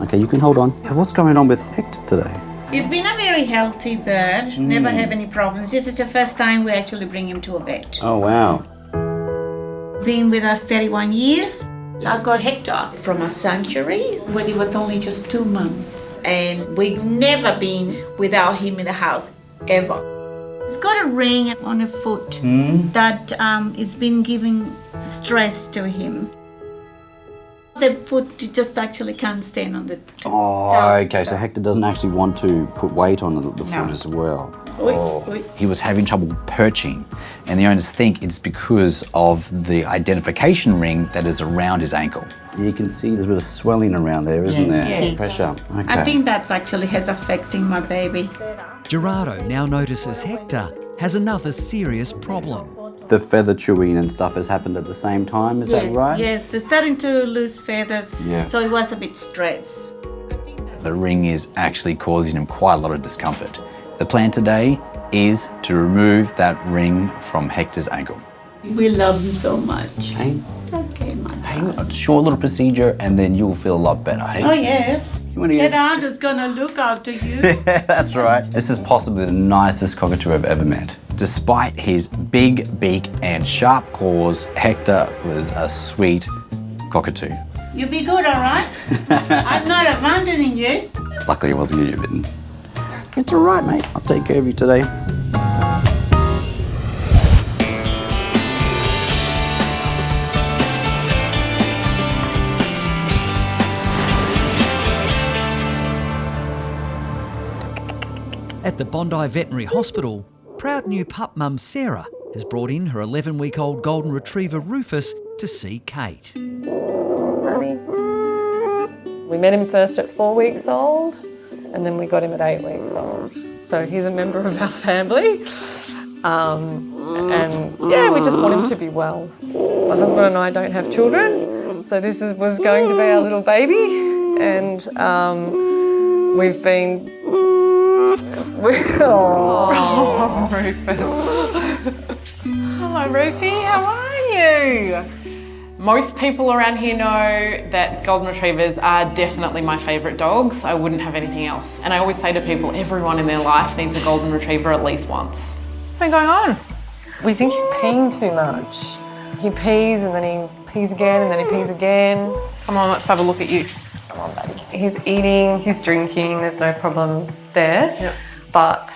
Okay, you can hold on. What's going on with Hector today? He's been a very healthy bird, never have any problems. This is the first time we actually bring him to a vet. Oh, wow. Been with us 31 years. I got Hector from a sanctuary when he was only just 2 months. And we've never been without him in the house, ever. He's got a ring on a foot that it's been giving stress to him. The foot just actually can't stand on the... So Hector doesn't actually want to put weight on the foot as well. He was having trouble perching, and the owners think it's because of the identification ring that is around his ankle. You can see there's a bit of swelling around there, isn't there? Yes. Pressure. Okay. I think that's actually has affecting my baby. Gerardo now notices Hector has another serious problem. The feather chewing and stuff has happened at the same time, is that right? Yes, they're starting to lose feathers, Yeah. so it was a bit stressed. The ring is actually causing him quite a lot of discomfort. The plan today is to remove that ring from Hector's ankle. We love him so much. Hey, It's okay, my a short little procedure and then you'll feel a lot better, hey? Oh, yes. You want to get... Gerardo's gonna look after you. That's right. This is possibly the nicest cockatoo I've ever met. Despite his big beak and sharp claws, Hector was a sweet cockatoo. You'll be good, all right? I'm not abandoning you. Luckily I wasn't getting bitten. It's all right, mate. I'll take care of you today. At the Bondi Veterinary Hospital, proud new pup mum Sarah has brought in her 11-week-old golden retriever Rufus to see Kate. We met him first at 4 weeks old, and then we got him at 8 weeks old. So he's a member of our family. And yeah, we just want him to be well. My husband and I don't have children, so this was going to be our little baby. And we've been... Oh, Rufus. Hello, Rufy. How are you? Most people around here know that golden retrievers are definitely my favourite dogs. I wouldn't have anything else. And I always say to people, everyone in their life needs a golden retriever at least once. What's been going on? We think he's peeing too much. He pees and then he pees again and then he pees again. Come on, let's have a look at you. Come on, baby. He's eating, he's drinking, there's no problem there. Yep. But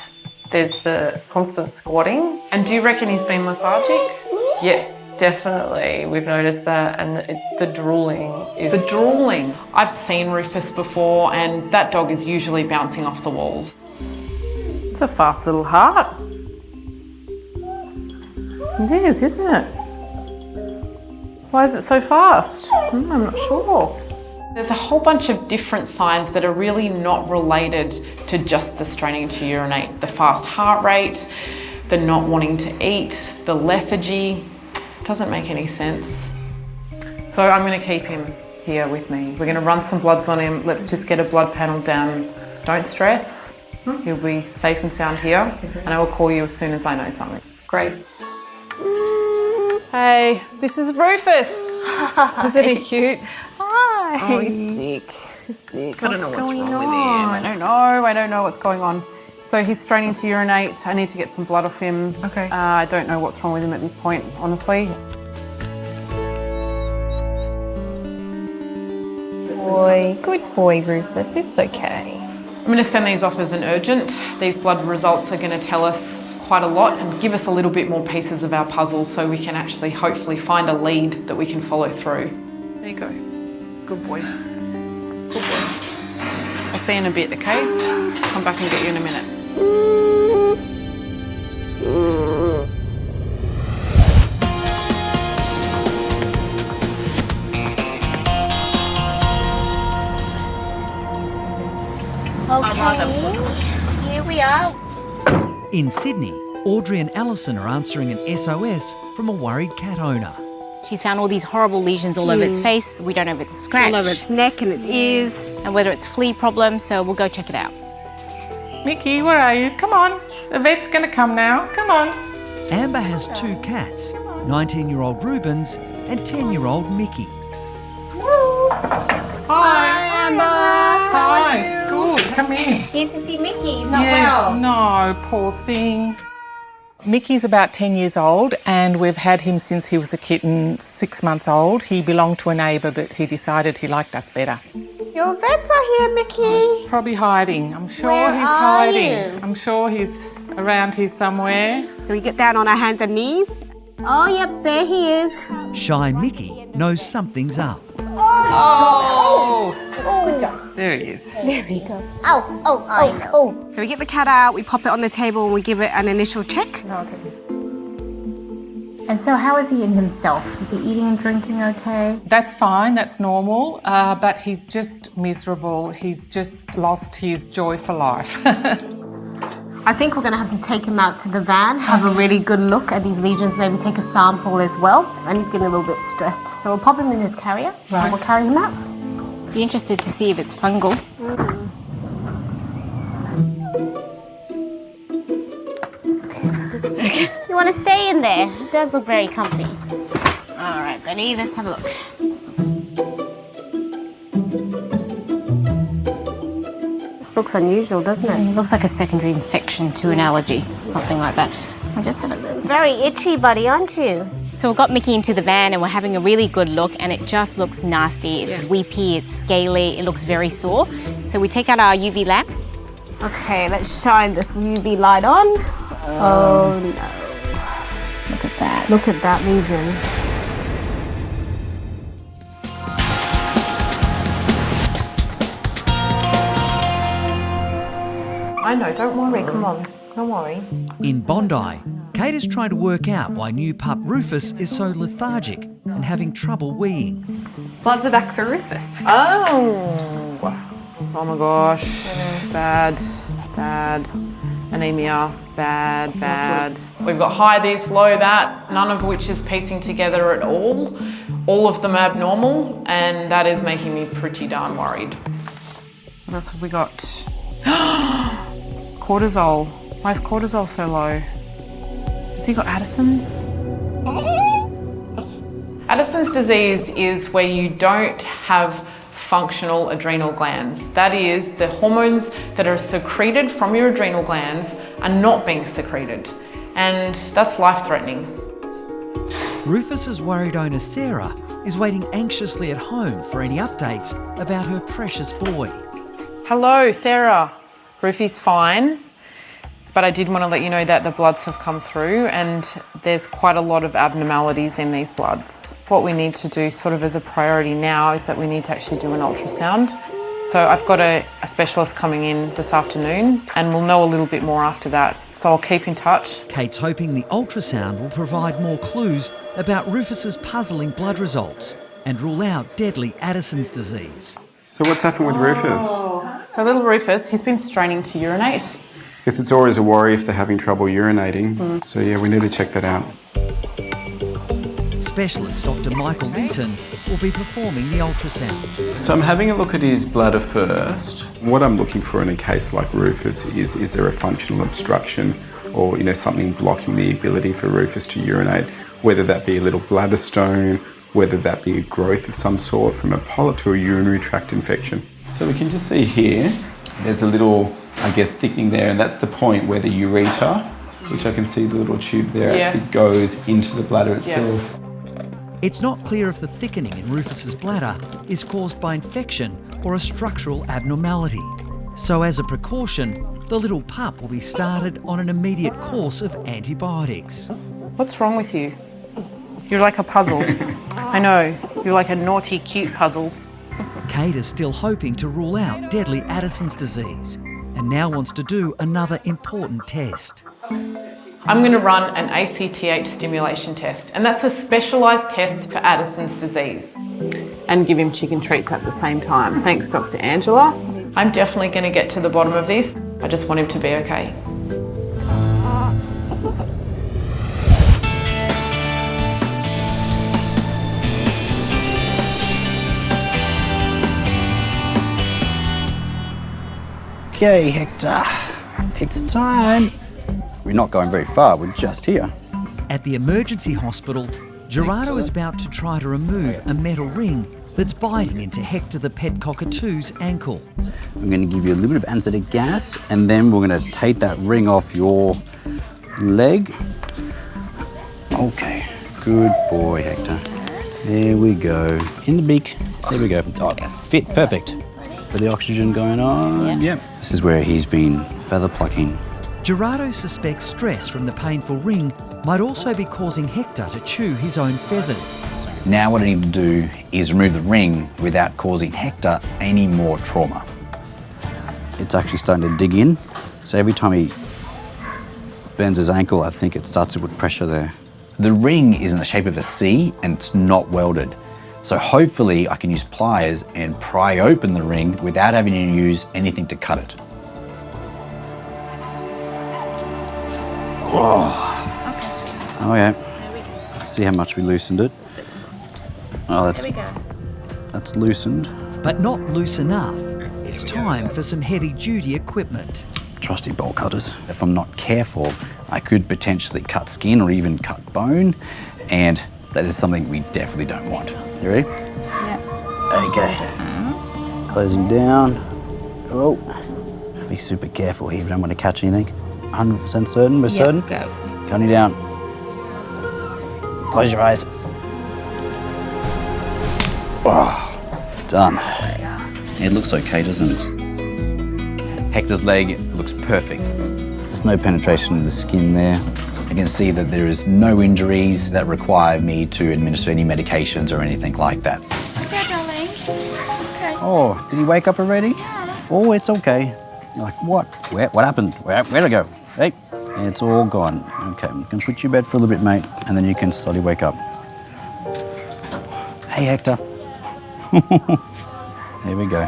there's the constant squatting. And do you reckon he's been lethargic? Yes, definitely. We've noticed that, and the drooling is... The drooling. I've seen Rufus before, and that dog is usually bouncing off the walls. It's a fast little heart. It is, isn't it? Why is it so fast? I'm not sure. There's a whole bunch of different signs that are really not related to just the straining to urinate. The fast heart rate, the not wanting to eat, the lethargy. Doesn't make any sense. So I'm going to keep him here with me. We're going to run some bloods on him. Let's just get a blood panel down. Don't stress. He'll be safe and sound here, and I will call you as soon as I know something. Great. Hey, this is Rufus. Isn't he cute? Hi. Oh, he's sick. He's sick. I don't know what's wrong with him. I don't know what's going on. So he's straining to urinate. I need to get some blood off him. Okay. I don't know what's wrong with him at this point, honestly. Good boy, Rufus. It's okay. I'm going to send these off as an urgent. These blood results are going to tell us quite a lot and give us a little bit more pieces of our puzzle so we can actually hopefully find a lead that we can follow through. There you go. Good boy. Good boy. I'll see you in a bit, okay? Come back and get you in a minute. Okay, here we are. In Sydney, Audrey and Alison are answering an SOS from a worried cat owner. She's found all these horrible lesions all over its face. We don't know if it's scratched. All over its neck and its ears. And whether it's flea problems, so we'll go check it out. Mickey, where are you? Come on. The vet's going to come now. Come on. Amber has 2 cats, 19-year-old Reuben's and 10-year-old Mickey. Hi, Amber. come in. Here to see Mickey. He's not Yeah, well. no, poor thing. Mickey's about 10 years old and we've had him since he was a kitten, 6 months old. He belonged to a neighbour but he decided he liked us better. Your vets are here, Mickey. He's probably hiding. I'm sure Where he's are hiding. you? I'm sure he's around here somewhere. So we get down on our hands and knees. Oh, yep, there he is. Shy Mickey knows something's up. Oh! There he is. There we go. Oh. So we get the cat out, we pop it on the table and we give it an initial check. And so how is he in himself? Is he eating and drinking okay? That's fine, that's normal, but he's just miserable. He's just lost his joy for life. I think we're going to have to take him out to the van, have a really good look at these lesions, maybe take a sample as well. And he's getting a little bit stressed. So we'll pop him in his carrier and we'll carry him out. Be interested to see if it's fungal. You want to stay in there? It does look very comfy. All right, Benny, let's have a look. This looks unusual, doesn't it? It looks like a secondary infection to an allergy, something like that. I'll just have a look. Very itchy, buddy, aren't you? So we got Mickey into the van and we're having a really good look and it just looks nasty. It's weepy, it's scaly, it looks very sore. So we take out our UV lamp. Okay, let's shine this UV light on. Oh no. Look at that. Look at that lesion. I know, don't worry, come on, don't worry. In Bondi, Kate is trying to work out why new pup Rufus is so lethargic and having trouble weeing. Bloods are back for Rufus. Oh my gosh, bad. Anemia, bad. We've got high this, low that, none of which is piecing together at all. All of them abnormal, and that is making me pretty darn worried. What else have we got? Cortisol. Why is cortisol so low? Has he got Addison's? Addison's disease is where you don't have functional adrenal glands. That is, the hormones that are secreted from your adrenal glands are not being secreted, and that's life-threatening. Rufus's worried owner Sarah is waiting anxiously at home for any updates about her precious boy. Hello, Sarah. Rufy's fine, but I did want to let you know that the bloods have come through and there's quite a lot of abnormalities in these bloods. What we need to do sort of as a priority now is that we need to actually do an ultrasound. So I've got a specialist coming in this afternoon and we'll know a little bit more after that. So I'll keep in touch. Kate's hoping the ultrasound will provide more clues about Rufus's puzzling blood results and rule out deadly Addison's disease. So what's happened with Rufus? So little Rufus, he's been straining to urinate. Guess it's always a worry if they're having trouble urinating. So yeah, we need to check that out. Specialist Dr. Michael Linton will be performing the ultrasound. So I'm having a look at his bladder first. What I'm looking for in a case like Rufus is there a functional obstruction or something blocking the ability for Rufus to urinate, whether that be a little bladder stone, whether that be a growth of some sort from a polyp to a urinary tract infection. So we can just see here, there's a little, thickening there, and that's the point where the ureter, which I can see the little tube there, actually goes into the bladder itself. It's not clear if the thickening in Rufus's bladder is caused by infection or a structural abnormality. So as a precaution, the little pup will be started on an immediate course of antibiotics. What's wrong with you? You're like a puzzle. I know, you're like a naughty, cute puzzle. Kate is still hoping to rule out deadly Addison's disease and now wants to do another important test. I'm going to run an ACTH stimulation test, and that's a specialised test for Addison's disease. And give him chicken treats at the same time. Thanks, Dr. Angela. I'm definitely going to get to the bottom of this. I just want him to be okay. Okay, Hector, it's time. We're not going very far, we're just here. At the emergency hospital, Gerardo is about to try to remove a metal ring that's biting into Hector the pet cockatoo's ankle. I'm going to give you a little bit of anesthetic gas, and then we're going to take that ring off your leg. Okay, good boy, Hector. There we go. In the beak. There we go. Oh, fit, perfect. With the oxygen going on. Yep. This is where he's been feather plucking. Gerardo suspects stress from the painful ring might also be causing Hector to chew his own feathers. Now what I need to do is remove the ring without causing Hector any more trauma. It's actually starting to dig in. So every time he bends his ankle, I think it starts to put pressure there. The ring is in the shape of a C and it's not welded. So hopefully I can use pliers and pry open the ring without having to use anything to cut it. Oh yeah. See how much we loosened it. Oh, that's loosened. But not loose enough. It's time for some heavy-duty equipment. Trusty bolt cutters. If I'm not careful, I could potentially cut skin or even cut bone, and that is something we definitely don't want. You ready? Yeah. Okay. Closing down. Oh, be super careful here. We don't want to catch anything. 100% certain, we're certain? Go. Counting down. Close your eyes. Oh, done. It looks okay, doesn't it? Hector's leg looks perfect. There's no penetration of the skin there. I can see that there is no injuries that require me to administer any medications or anything like that. Okay, darling. Okay. Oh, did he wake up already? Oh, it's okay. You're like, what? What happened? Where'd I go? Hey, it's all gone. Okay, I'm gonna put you to bed for a little bit, mate, and then you can slowly wake up. Hey, Hector. There we go.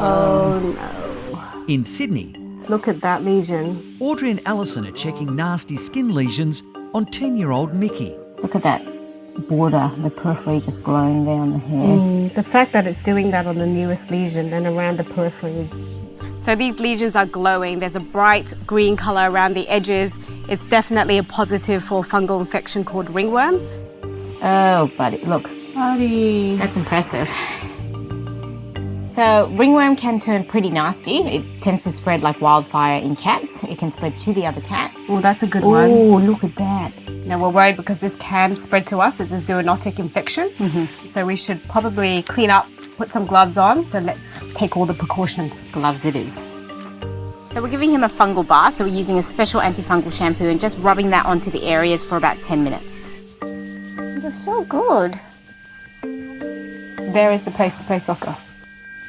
Oh no. In Sydney, Look at that lesion. Audrey and Alison are checking nasty skin lesions on 10-year-old Mickey. Look at that border, the periphery just glowing there on the hair. The fact that it's doing that on the newest lesion and around the periphery is... So these lesions are glowing. There's a bright green colour around the edges. It's definitely a positive for fungal infection called ringworm. Oh, buddy, look. Buddy. That's impressive. So ringworm can turn pretty nasty. It tends to spread like wildfire in cats. It can spread to the other cat. Oh, that's a good one. Oh, look at that. Now we're worried because this can spread to us. It's a zoonotic infection. So we should probably clean up, put some gloves on. So let's take all the precautions. Gloves it is. So we're giving him a fungal bath. So we're using a special antifungal shampoo and just rubbing that onto the areas for about 10 minutes. You're so good. There is the place to play soccer.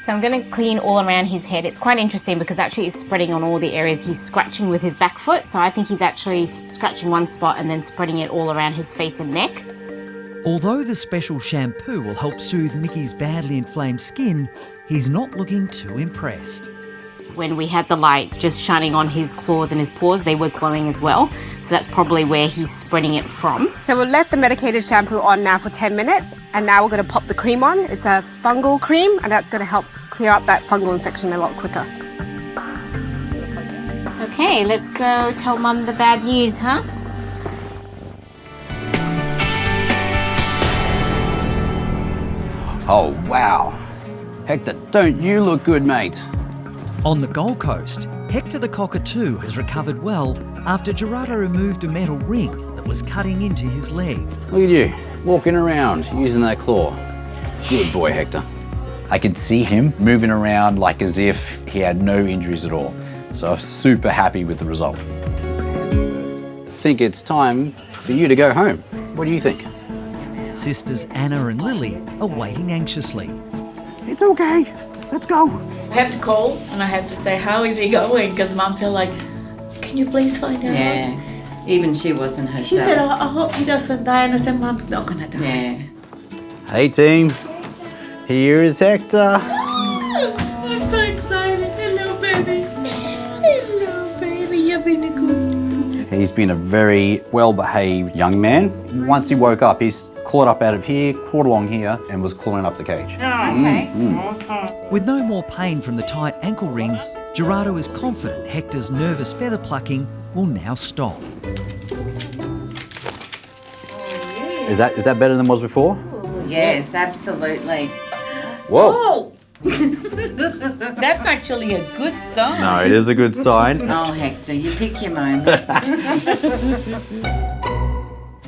So I'm going to clean all around his head. It's quite interesting because actually it's spreading on all the areas he's scratching with his back foot. So I think he's actually scratching one spot and then spreading it all around his face and neck. Although the special shampoo will help soothe Mickey's badly inflamed skin, he's not looking too impressed. When we had the light just shining on his claws and his paws, they were glowing as well. So that's probably where he's spreading it from. So we'll let the medicated shampoo on now for 10 minutes. And now we're going to pop the cream on. It's a fungal cream and that's going to help clear up that fungal infection a lot quicker. Okay, let's go tell Mum the bad news, huh? Oh, wow. Hector, don't you look good, mate? On the Gold Coast, Hector the cockatoo has recovered well after Gerardo removed a metal ring that was cutting into his leg. Look at you, walking around, using that claw. Good boy, Hector. I could see him moving around like as if he had no injuries at all. So I'm super happy with the result. I think it's time for you to go home. What do you think? Sisters Anna and Lily are waiting anxiously. It's okay. Let's go. I have to call and I have to say, how is he going? Because Mum's still like, can you please find out? Yeah, even she wasn't herself. She said, I hope he doesn't die. And I said, Mum's not going to die. Yeah. Hey team, here is Hector. I'm so excited. Hello, baby. Hello, baby. You've been a good. He's been a very well-behaved young man. Once he woke up, he's clawed up out of here, crawled along here, and was clawing up the cage. With no more pain from the tight ankle ring, Gerardo is confident Hector's nervous feather plucking will now stop. Is that better than it was before? Yes, absolutely. Whoa! That's actually a good sign. No, it is a good sign. Oh, Hector, you pick your moment.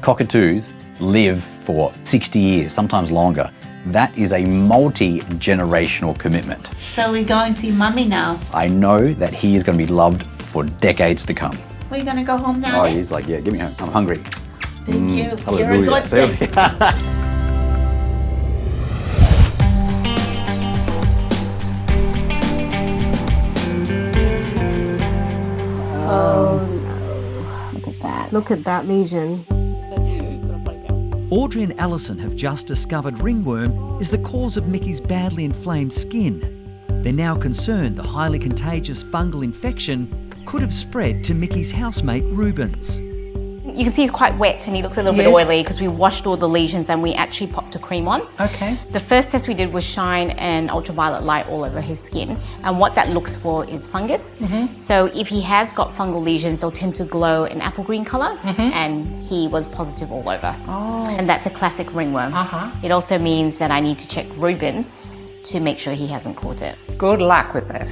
Cockatoos live for 60 years, sometimes longer. That is a multi-generational commitment. So we go and see Mummy now. I know that he is going to be loved for decades to come. We're going to go home now. Oh, then? he's like, yeah, give me home. I'm hungry. Thank you. You're a Hallelujah. godsend. Look at that lesion. Audrey and Alison have just discovered ringworm is the cause of Mickey's badly inflamed skin. They're now concerned the highly contagious fungal infection could have spread to Mickey's housemate Reuben's. You can see he's quite wet and he looks a little bit oily because we washed all the lesions and we actually popped a cream on. Okay. The first test we did was shine an ultraviolet light all over his skin, and what that looks for is fungus. So if he has got fungal lesions, they'll tend to glow an apple green colour, and he was positive all over. And that's a classic ringworm. It also means that I need to check Reuben's to make sure he hasn't caught it. Good luck with that.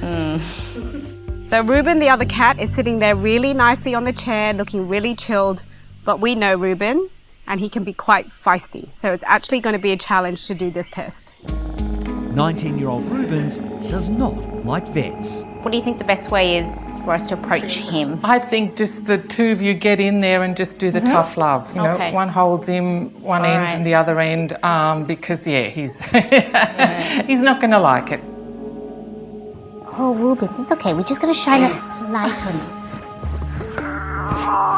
So Reuben, the other cat, is sitting there really nicely on the chair, looking really chilled. But we know Reuben, and he can be quite feisty. So it's actually going to be a challenge to do this test. 19-year-old Reuben's does not like vets. What do you think the best way is for us to approach him? I think just the two of you get in there and just do the tough love. You know, one holds him one end and the other end, because he's he's not going to like it. Oh, Reuben, it's okay. We're just going to shine a light on him.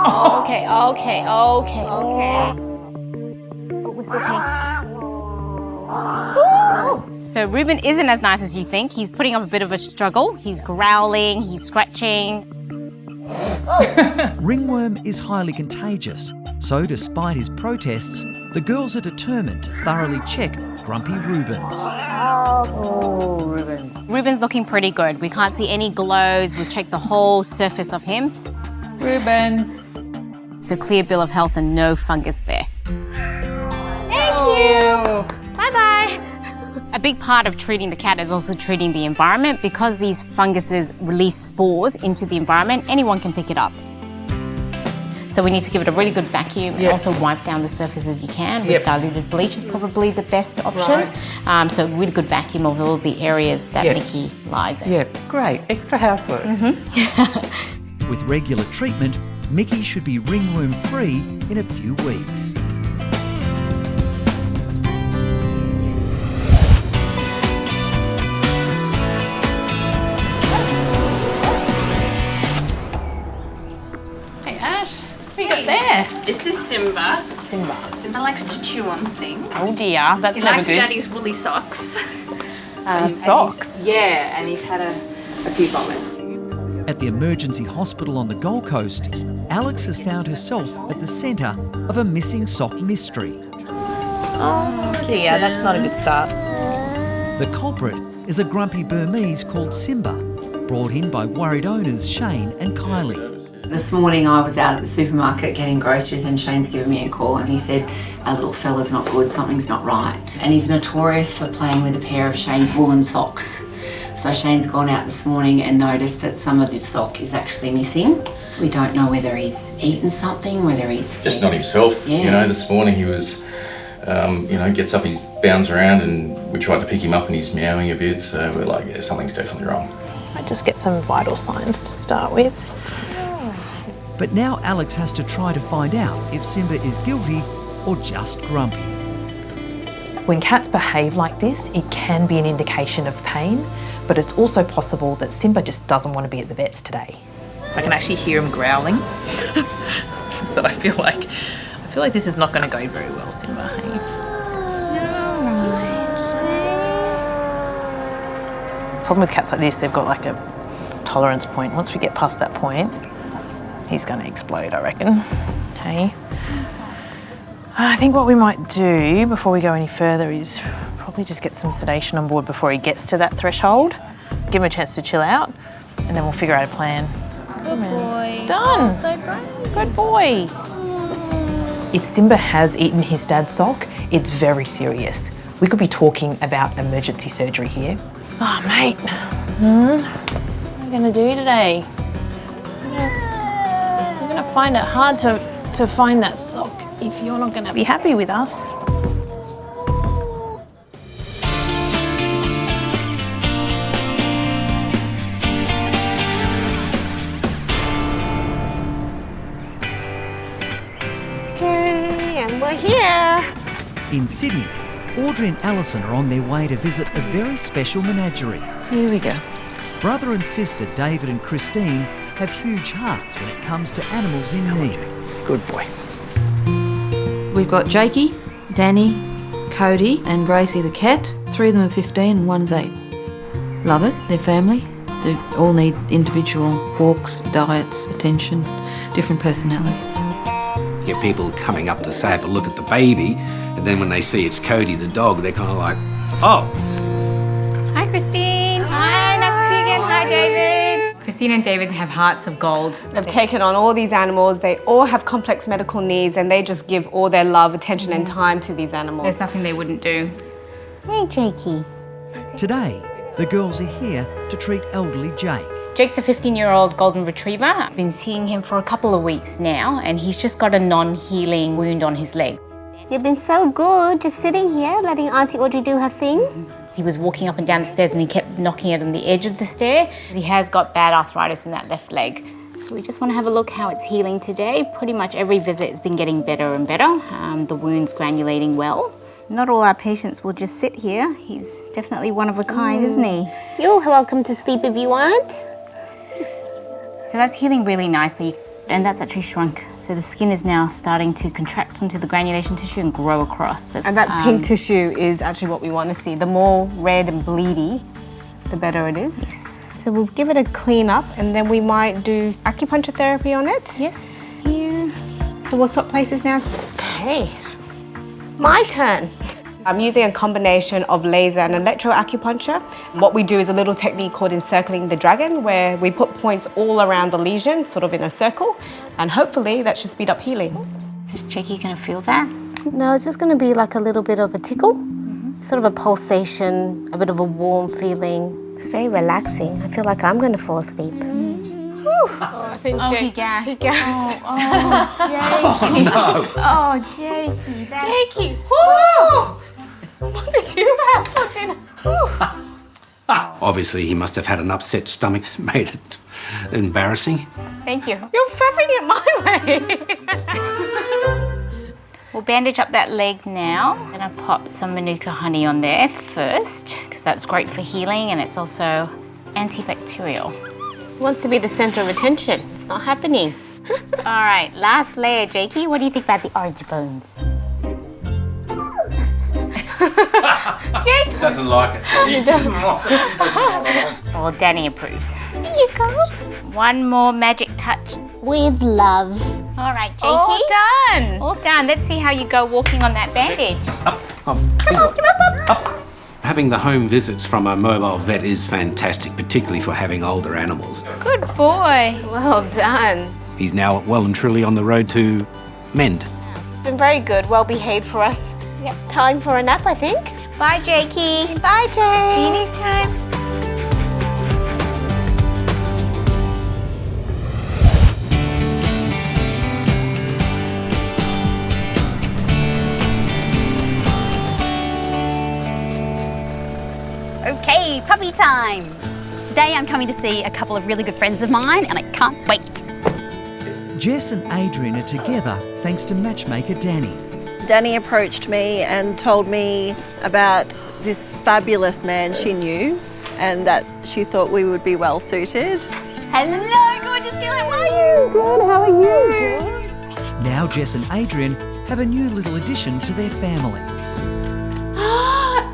Okay. Oh, we're still paying. So Reuben isn't as nice as you think. He's putting up a bit of a struggle. He's growling, he's scratching. Ringworm is highly contagious, so despite his protests, the girls are determined to thoroughly check grumpy Reuben's. Oh, Reuben's looking pretty good. We can't see any glows. We've checked the whole surface of him. Reuben's. So clear bill of health and no fungus there. Thank you. Bye-bye. A big part of treating the cat is also treating the environment. Because these funguses release spores into the environment, anyone can pick it up. So we need to give it a really good vacuum and also wipe down the surfaces you can. With diluted bleach is probably the best option. So really good vacuum of all the areas that Mickey lies in. Yeah, great. Extra housework. With regular treatment, Mickey should be ringworm-free in a few weeks. Hey Ash, what you got there? This is Simba. Simba likes to chew on things. Oh dear, that's He never likes good. Daddy's woolly socks. Socks? And he's had a few vomits. At the emergency hospital on the Gold Coast, Alex has found herself at the centre of a missing sock mystery. Oh dear, that's not a good start. The culprit is a grumpy Burmese called Simba, brought in by worried owners Shane and Kylie. This morning I was out at the supermarket getting groceries and Shane's given me a call and he said, our little fella's not good, something's not right. And he's notorious for playing with a pair of Shane's woolen socks. So Shane's gone out this morning and noticed that some of the sock is actually missing. We don't know whether he's eaten something, whether he's... Just not himself. Yeah. You know, this morning he was, gets up, he bounds around and we tried to pick him up and he's meowing a bit. So we're like, yeah, something's definitely wrong. I just get some vital signs to start with. But now Alex has to try to find out if Simba is guilty or just grumpy. When cats behave like this, it can be an indication of pain, but it's also possible that Simba just doesn't want to be at the vet's today. I can actually hear him growling. So I feel like this is not going to go very well, Simba. Problem with cats like this, they've got like a tolerance point. Once we get past that point, he's going to explode, I reckon. Okay. I think what we might do before we go any further is probably just get some sedation on board before he gets to that threshold. Give him a chance to chill out, and then we'll figure out a plan. Good boy. Done. Oh, so brave. Good boy. If Simba has eaten his dad's sock, it's very serious. We could be talking about emergency surgery here. Oh, mate. What are you going to do today? You're going to find it hard to find that sock if you're not going to be happy with us. Okay, and we're here. In Sydney, Audrey and Alison are on their way to visit a very special menagerie. Here we go. Brother and sister David and Christine have huge hearts when it comes to animals in need. Good boy. We've got Jakey, Danny, Cody and Gracie the cat. 3 of them are 15 and 1's 8. Love it, they're family. They all need individual walks, diets, attention, different personalities. You get people coming up to say, have a look at the baby, and then when they see it's Cody the dog, they're kind of like, oh. Hi, Christine. Hi, nice to see you again. Hi, David. Christine and David have hearts of gold. They've taken on all these animals. They all have complex medical needs, and they just give all their love, attention, and time to these animals. There's nothing they wouldn't do. Hey, Jakey. Today, the girls are here to treat elderly Jake. Jake's a 15-year-old golden retriever. I've been seeing him for a couple of weeks now, and he's just got a non-healing wound on his leg. You've been so good just sitting here, letting Auntie Audrey do her thing. He was walking up and down the stairs and he kept knocking it on the edge of the stair. He has got bad arthritis in that left leg. So we just want to have a look how it's healing today. Pretty much every visit has been getting better and better. The wound's granulating well. Not all our patients will just sit here. He's definitely one of a kind, isn't he? You're welcome to sleep if you want. So that's healing really nicely. And that's actually shrunk. So the skin is now starting to contract into the granulation tissue and grow across. So, And that pink tissue is actually what we want to see. The more red and bleedy, the better it is. Yes. So we'll give it a clean up and then we might do acupuncture therapy on it. Yes. Here. So we'll swap places now. Okay. My turn. I'm using a combination of laser and electroacupuncture. What we do is a little technique called encircling the dragon, where we put points all around the lesion, sort of in a circle, and hopefully that should speed up healing. Is Jakey going to feel that? No, it's just going to be like a little bit of a tickle, sort of a pulsation, a bit of a warm feeling. It's very relaxing. I feel like I'm going to fall asleep. I think he gasped. He gasped. Jakey. no. Oh, Jakey. Jakey. Woo! What did you have for dinner? Obviously, he must have had an upset stomach that made it embarrassing. Thank you. You're faffing it my way. We'll bandage up that leg now. I'm going to pop some Manuka honey on there first, because that's great for healing and it's also antibacterial. He wants to be the center of attention. It's not happening. All right, last layer, Jakey. What do you think about the orange bones? Jake doesn't like it. Well, Danny approves. Here you go. One more magic touch. With love. All right, Jakey. all done. All done. Let's see how you go walking on that bandage. Up. Having the home visits from a mobile vet is fantastic, particularly for having older animals. Good boy. Well done. He's now well and truly on the road to mend. It's been very good, well behaved for us. Yep, time for a nap, I think. Bye, Jakey. Bye, Jake. See you next time. Okay, puppy time. Today I'm coming to see a couple of really good friends of mine and I can't wait. Jess and Adrian are together thanks to matchmaker Danny. Danny approached me and told me about this fabulous man she knew and that she thought we would be well suited. Hello, gorgeous girl, how are you? Good, how are you? Now Jess and Adrian have a new little addition to their family.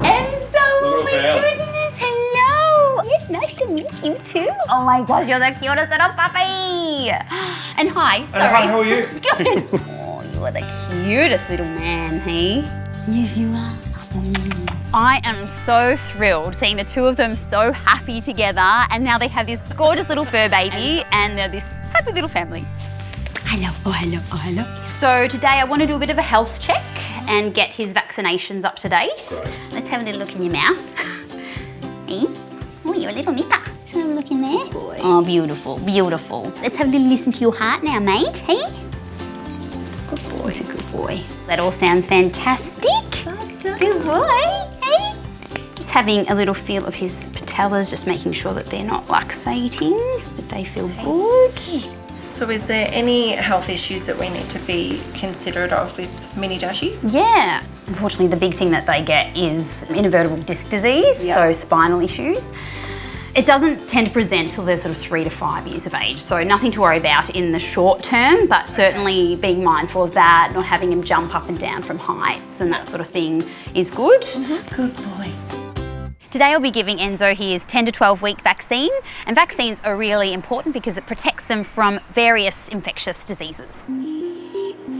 Enzo, my goodness, hello. Yes, nice to meet you too. Oh my gosh, you're the cutest little puppy. And hi, sorry. Hi, how are you? Good. Oh, you are are the cutest little man, hey? Yes, you are. I am so thrilled seeing the two of them so happy together, and now they have this gorgeous little fur baby and they're this happy little family. Hello, oh hello, oh hello. So today I want to do a bit of a health check and get his vaccinations up to date. Let's have a little look in your mouth. Hey? Oh, you're a little nipper. Let's have a look in there. Boy. Oh, beautiful, beautiful. Let's have a little listen to your heart now, mate, hey? Good boy, he's a good boy. That all sounds fantastic. Good boy, hey? Just having a little feel of his patellas, just making sure that they're not luxating, but they feel good. So is there any health issues that we need to be considerate of with mini dashies? Yeah. Unfortunately, the big thing that they get is invertebral disc disease, so spinal issues. It doesn't tend to present till they're sort of 3 to 5 years of age, so nothing to worry about in the short term, but certainly being mindful of that, not having him jump up and down from heights and that sort of thing is good. Good boy. Today I'll be giving Enzo his 10 to 12 week vaccine, and vaccines are really important because it protects them from various infectious diseases.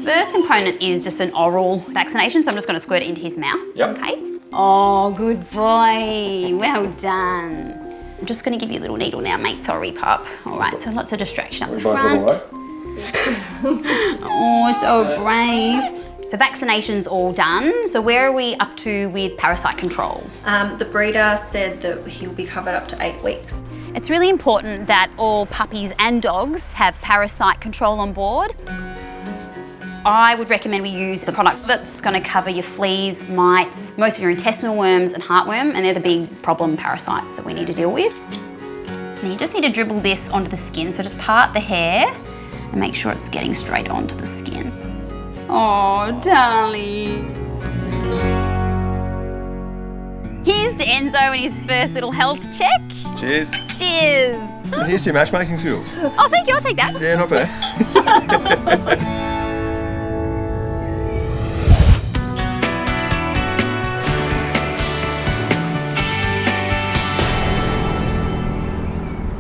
First component is just an oral vaccination, so I'm just going to squirt it into his mouth. Yep. Okay. Oh, good boy. Well done. I'm just going to give you a little needle now, mate. Sorry, pup. All right, so lots of distraction up the front. Oh, so brave. So vaccination's all done. So where are we up to with parasite control? The breeder said that he'll be covered up to 8 weeks. It's really important that all puppies and dogs have parasite control on board. I would recommend we use the product that's going to cover your fleas, mites, most of your intestinal worms and heartworm, and they're the big problem parasites that we need to deal with. Now you just need to dribble this onto the skin, so just part the hair and make sure it's getting straight onto the skin. Oh, darling. Here's to Enzo and his first little health check. Cheers. Cheers. And here's your matchmaking skills. Oh, thank you, I'll take that. Yeah, not bad.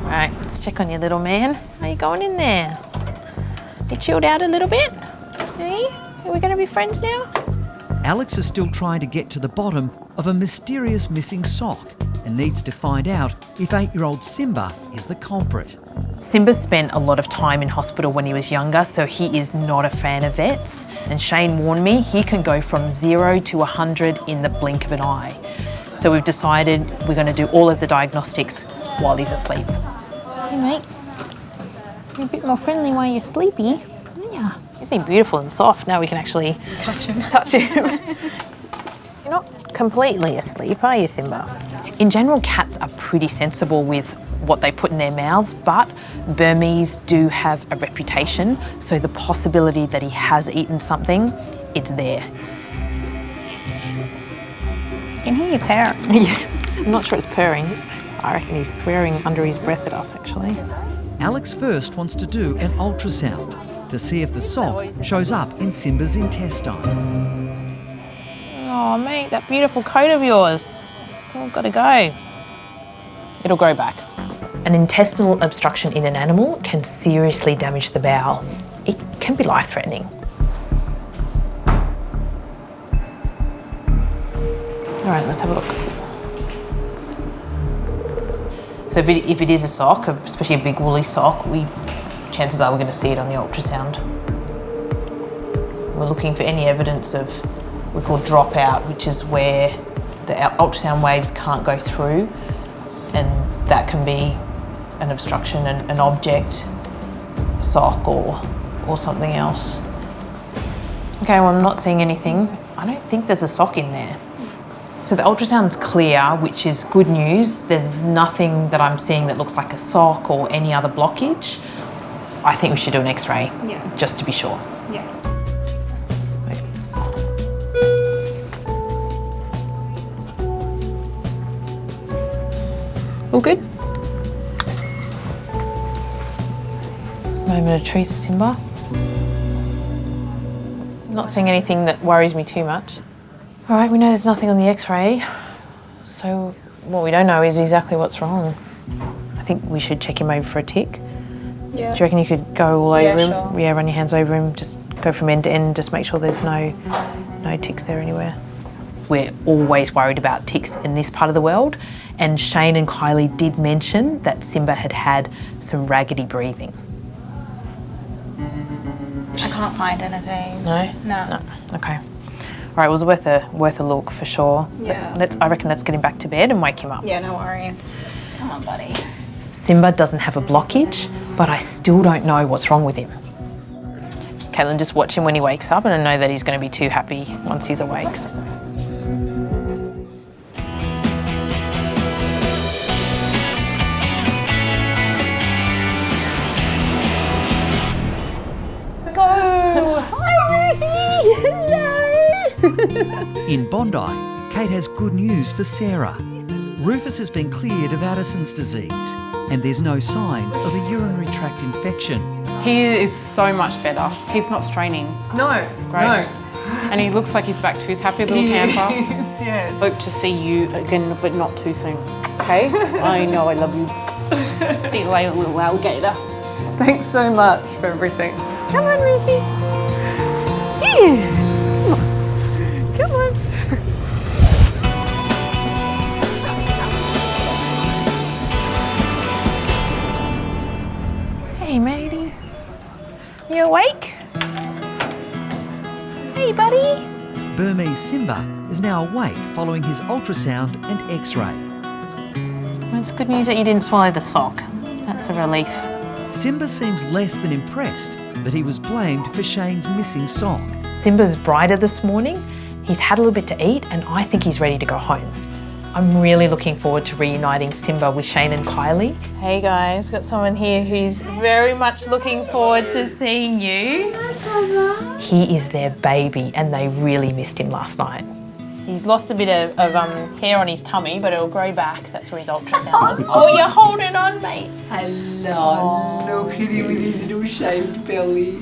Right, let's check on your little man. How you going in there? You chilled out a little bit? Hey, are we going to be friends now? Alex is still trying to get to the bottom of a mysterious missing sock and needs to find out if 8-year-old Simba is the culprit. Simba spent a lot of time in hospital when he was younger, so he is not a fan of vets. And Shane warned me he can go from 0 to 100 in the blink of an eye. So we've decided we're going to do all of the diagnostics while he's asleep. Hey mate, you're a bit more friendly while you're sleepy. Yeah, you seem beautiful and soft. Now we can actually touch him. You're not completely asleep, are you, Simba? In general, cats are pretty sensible with what they put in their mouths, but Burmese do have a reputation, so the possibility that he has eaten something, it's there. I can hear you purr. Yeah, I'm not sure it's purring. I reckon he's swearing under his breath at us, actually. Alex first wants to do an ultrasound to see if the sock shows up in Simba's intestine. Oh, mate, that beautiful coat of yours. It's all got to go. It'll grow back. An intestinal obstruction in an animal can seriously damage the bowel. It can be life-threatening. All right, let's have a look. So if it is a sock, especially a big woolly sock, chances are we're going to see it on the ultrasound. We're looking for any evidence of what we call dropout, which is where the ultrasound waves can't go through, and that can be an obstruction, an object, a sock or something else. Okay, well, I'm not seeing anything. I don't think there's a sock in there. So the ultrasound's clear, which is good news. There's nothing that I'm seeing that looks like a sock or any other blockage. I think we should do an X-ray, just to be sure. Yeah. All good? Moment of truth, Simba. Not seeing anything that worries me too much. All right, we know there's nothing on the X-ray, so what we don't know is exactly what's wrong. I think we should check him over for a tick. Yeah. Do you reckon you could go all over him? Sure. Yeah, run your hands over him, just go from end to end, just make sure there's no ticks there anywhere. We're always worried about ticks in this part of the world, and Shane and Kylie did mention that Simba had had some raggedy breathing. I can't find anything. No? No. Okay. All right, it was worth a look for sure. Yeah. I reckon let's get him back to bed and wake him up. Yeah, no worries. Come on, buddy. Simba doesn't have a blockage, but I still don't know what's wrong with him. Caitlin, just watch him when he wakes up, and I know that he's going to be too happy once he's awake. In Bondi, Kate has good news for Sarah. Rufus has been cleared of Addison's disease, and there's no sign of a urinary tract infection. He is so much better. He's not straining. No, Great. no. And he looks like he's back to his happy little camper. Yes. Hope to see you again, but not too soon. Okay? I know I love you. See you later, little alligator. Thanks so much for everything. Come on, Ruthie. Yeah. Come on. Hey, matey. You awake? Hey, buddy. Burmese Simba is now awake following his ultrasound and x-ray. Well, it's good news that you didn't swallow the sock. That's a relief. Simba seems less than impressed that he was blamed for Shane's missing sock. Simba's brighter this morning. He's had a little bit to eat, and I think he's ready to go home. I'm really looking forward to reuniting Simba with Shane and Kylie. Hey guys, got someone here who's very much looking forward to seeing you. He is their baby, and they really missed him last night. He's lost a bit of hair on his tummy, but it'll grow back. That's where his ultrasound is. Oh, you're holding on, mate. Hello, look at him with his little shaved belly.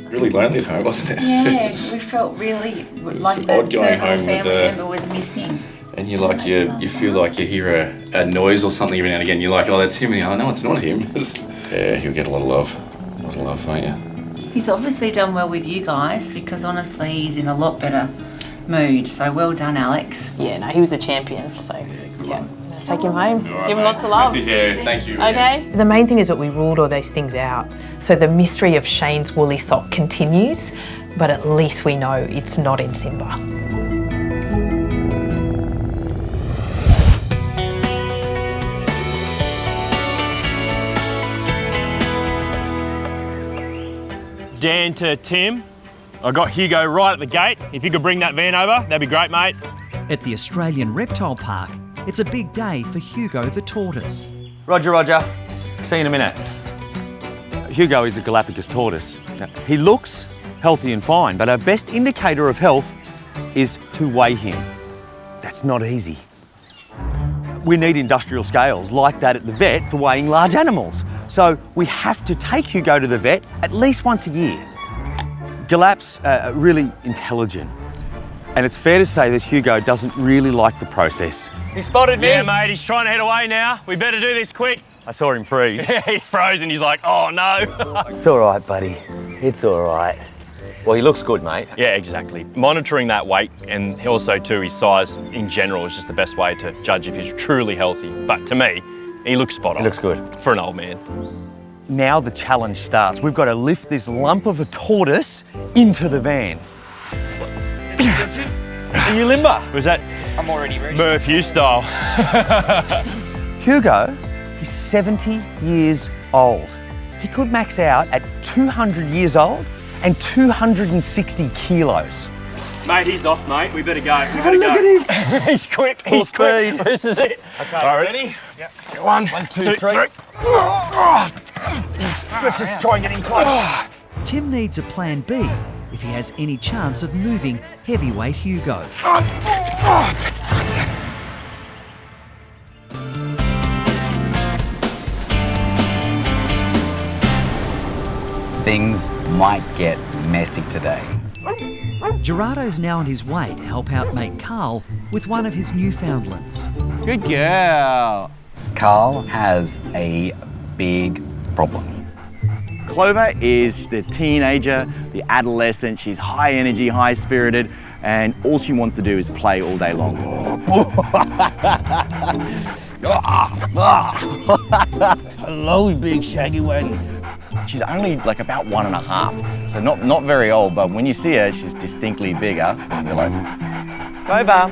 Really lonely at home, wasn't it? Yeah, we felt really like the odd going third home with family member was missing. And you feel like you hear a noise or something every now and again. You're like, oh, that's him. And you're like, no, it's not him. Yeah, you'll get a lot of love. A lot of love, won't you? He's obviously done well with you guys because honestly he's in a lot better mood. So well done, Alex. Yeah, no, he was a champion. So yeah, take him home. Give him lots of love. Yeah, thank you. Okay. The main thing is that we ruled all those things out. So the mystery of Shane's woolly sock continues, but at least we know it's not in Simba. Dan to Tim. I got Hugo right at the gate. If you could bring that van over, that'd be great, mate. At the Australian Reptile Park, it's a big day for Hugo the tortoise. Roger, Roger. See you in a minute. Hugo is a Galapagos tortoise. Now, he looks healthy and fine, but our best indicator of health is to weigh him. That's not easy. We need industrial scales like that at the vet for weighing large animals. So we have to take Hugo to the vet at least once a year. Galaps are really intelligent, and it's fair to say that Hugo doesn't really like the process. He spotted me. Yeah, mate, he's trying to head away now. We better do this quick. I saw him freeze. Yeah, he froze and he's like, oh no. It's all right, buddy. It's all right. Well, he looks good, mate. Yeah, exactly. Monitoring that weight and also too his size in general is just the best way to judge if he's truly healthy. But to me, he looks spot on. He looks good. For an old man. Now the challenge starts. We've got to lift this lump of a tortoise into the van. Are you limber? Was that I'm already ready. Murph you style? Hugo is 70 years old. He could max out at 200 years old and 260 kilos. Mate, he's off, mate. We better go. Look at him. He's quick. Full He's quick. speed. This is it. Okay, All right, ready? Yep. One, two, three. Let's just try and get in close. Tim needs a plan B if he has any chance of moving heavyweight Hugo. Things might get messy today. Gerardo's now on his way to help out mate Carl with one of his Newfoundlands. Good girl. Carl has a big problem. Clover is the teenager, the adolescent. She's high energy, high spirited, and all she wants to do is play all day long. Hello, big shaggy wagon. She's only like about 1.5, so not very old, but when you see her, she's distinctly bigger. And you're like, Clover.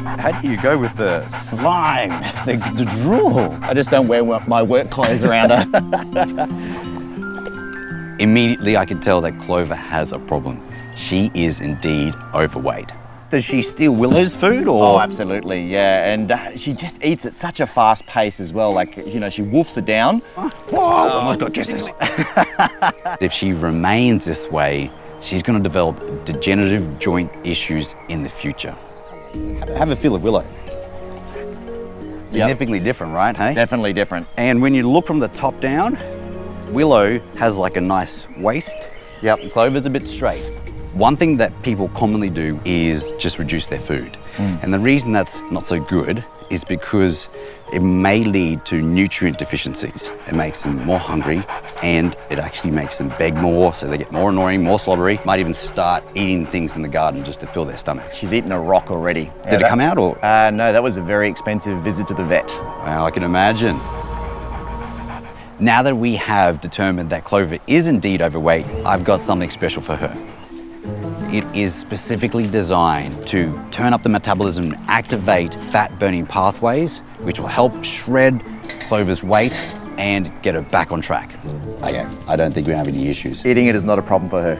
How do you go with the slime, the drool? I just don't wear my work clothes around her. Immediately I could tell that Clover has a problem. She is indeed overweight. Does she steal Willow's food or? Oh, absolutely, yeah. And she just eats at such a fast pace as well. Like, you know, she woofs it down. Whoa, I've got to kiss this. If she remains this way, she's going to develop degenerative joint issues in the future. Have a feel of Willow. Significantly different, right? Hey? Definitely different. And when you look from the top down, Willow has like a nice waist. Yep. Clover's a bit straight. One thing that people commonly do is just reduce their food. And the reason that's not so good is because it may lead to nutrient deficiencies. It makes them more hungry and it actually makes them beg more, so they get more annoying, more slobbery, might even start eating things in the garden just to fill their stomach. She's eaten a rock already. Did it come out or? No, that was a very expensive visit to the vet. Wow, I can imagine. Now that we have determined that Clover is indeed overweight, I've got something special for her. It is specifically designed to turn up the metabolism and activate fat-burning pathways, which will help shred Clover's weight and get her back on track. Okay, I don't think we have any issues. Eating it is not a problem for her.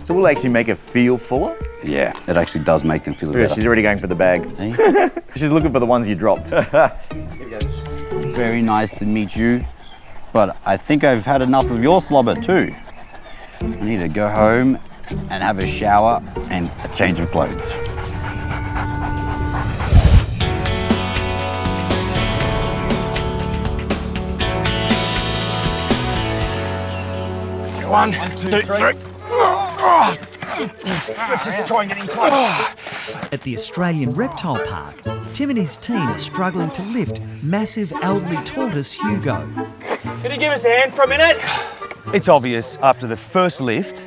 So we'll actually make her feel fuller? Yeah, it actually does make them feel Yeah, better. she's already going for the bag. Hey? She's looking for the ones you dropped. Very nice to meet you, but I think I've had enough of your slobber too. I need to go home and have a shower and a change of clothes. One, two, three. Let's just try and get in close. At the Australian Reptile Park, Tim and his team are struggling to lift massive elderly tortoise Hugo. Can you give us a hand for a minute? It's obvious after the first lift,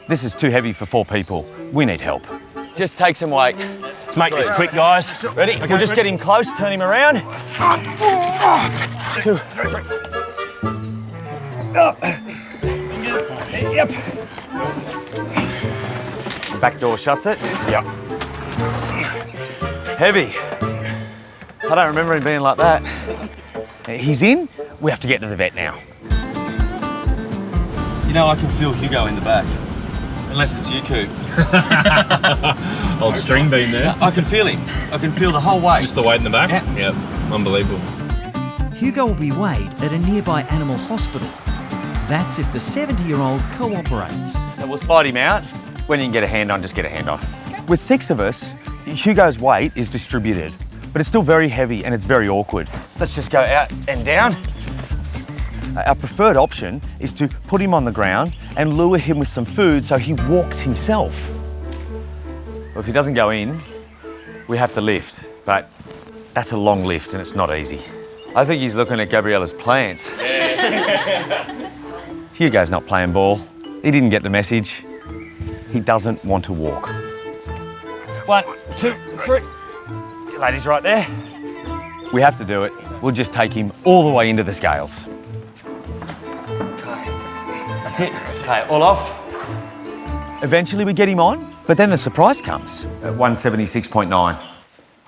this is too heavy for 4 people. We need help. Just take some weight. Let's make this quick, guys. Ready? Okay, we'll just get him close, turn him around. 2, 3. Up. Fingers. Yep. Back door shuts it. Yep. Heavy. I don't remember him being like that. He's in. We have to get to the vet now. You know, I can feel Hugo in the back. Unless it's you, Coop. Old string bean there. I can feel him. I can feel the whole weight. Just the weight in the back? Yeah. Yep. Unbelievable. Hugo will be weighed at a nearby animal hospital. That's if the 70-year-old cooperates. So we'll slide him out. When you can get a hand on, just get a hand on. With 6 of us, Hugo's weight is distributed, but it's still very heavy and it's very awkward. Let's just go out and down. Our preferred option is to put him on the ground and lure him with some food so he walks himself. Well, if he doesn't go in, we have to lift, but that's a long lift and it's not easy. I think he's looking at Gabriella's plants. Hugo's not playing ball. He didn't get the message. He doesn't want to walk. 1, 2, 3. Lady's right there. We have to do it. We'll just take him all the way into the scales. That's it. Okay, all off. Eventually we get him on, but then the surprise comes at 176.9. A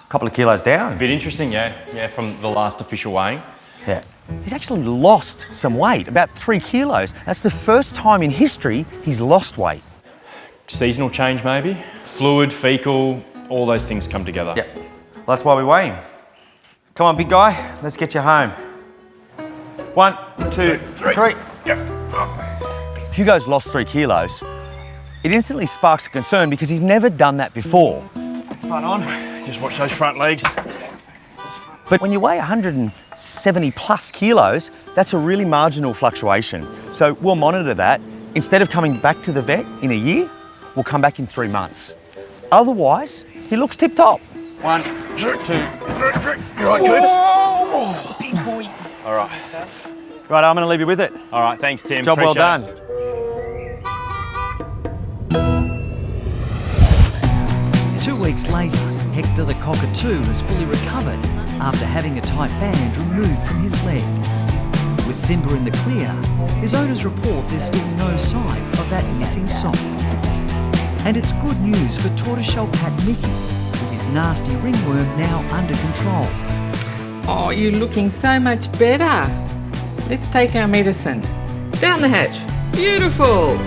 couple of kilos down. A bit interesting, yeah. Yeah, from the last official weighing. Yeah. He's actually lost some weight, about 3 kilos. That's the first time in history he's lost weight. Seasonal change, maybe. Fluid, fecal, all those things come together. Yeah. Well, that's why we weigh him. Come on, big guy. Let's get you home. 1, 2, 3. Hugo's lost 3 kilos. It instantly sparks a concern because he's never done that before. Front on. Just watch those front legs. But when you weigh 170 plus kilos, that's a really marginal fluctuation. So we'll monitor that. Instead of coming back to the vet in a year, we'll come back in 3 months. Otherwise, he looks tip-top. 1, 2, 3. You right, good? Big boy. All right. Right, I'm going to leave you with it. All right, thanks, Tim. Job well Appreciate done. it. Two weeks later, Hector the cockatoo has fully recovered after having a tight band removed from his leg. With Simba in the clear, his owners report there's still no sign of that missing sock. And it's good news for tortoiseshell cat Mickey, with his nasty ringworm now under control. Oh, you're looking so much better. Let's take our medicine. Down the hatch. Beautiful.